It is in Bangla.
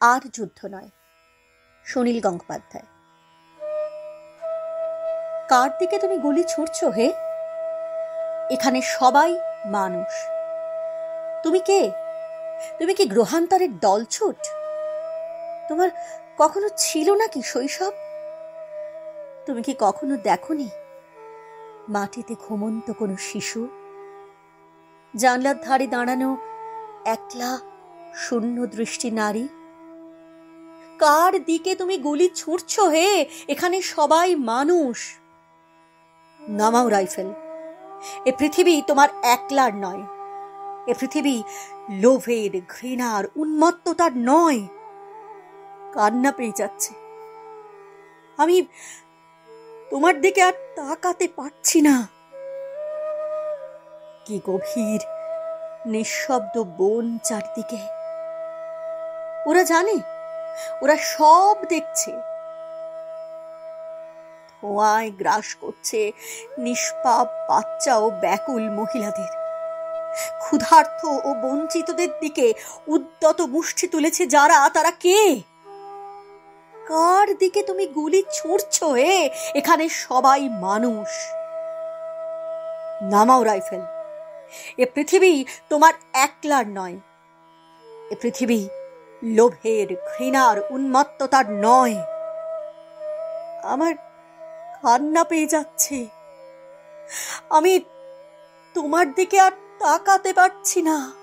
আর যুদ্ধ নয়। সুনীল গঙ্গোপাধ্যায়। কার দিকে তুমি গুলি ছুড়ছো হে? এখানে সবাই মানুষ। তুমি কে? তুমি কি গ্রহান্তরের দলছুট? তোমার কখনো ছিল নাকি শৈশব? তুমি কি কখনো দেখনি মাটিতে ঘুমন্ত কোনো শিশু? জানলার ধারে দাঁড়ানো একলা শূন্য দৃষ্টি নারী? কার দিকে তুমি গুলি ছুড়ছো হে? এখানে সবাই মানুষ। নামাও রাইফেল। এ পৃথিবী তোমার একলার নয়। এ পৃথিবী লোভের, ঘৃণার, উন্মত্ততার নয়। কান্না পেয়ে যাচ্ছে। আমি তোমার দিকে আর তাকাতে পারছি না। কি গভীর নিঃশব্দ বন চারদিকে। ওরা জানে, ওরা সব দেখছে। ধোঁয়ায় গ্রাস করছে নিষ্পাপ বাচ্চা ও ব্যাকুল মহিলাদের। ক্ষুধার্ত ও বঞ্চিতদের দিকে উদ্যত মুষ্টি তুলেছে যারা, তারা কে? কার দিকে তুমি গুলি ছুড়ছো হে? এখানে সবাই মানুষ। নামাও রাইফেল। এ পৃথিবী তোমার একলার নয়। এ পৃথিবী লোভের, ঘৃণার, উন্মত্ততার নয়। আমার কান্না পেয়ে যাচ্ছে। আমি তোমার দিকে আর তাকাতে পারছি না।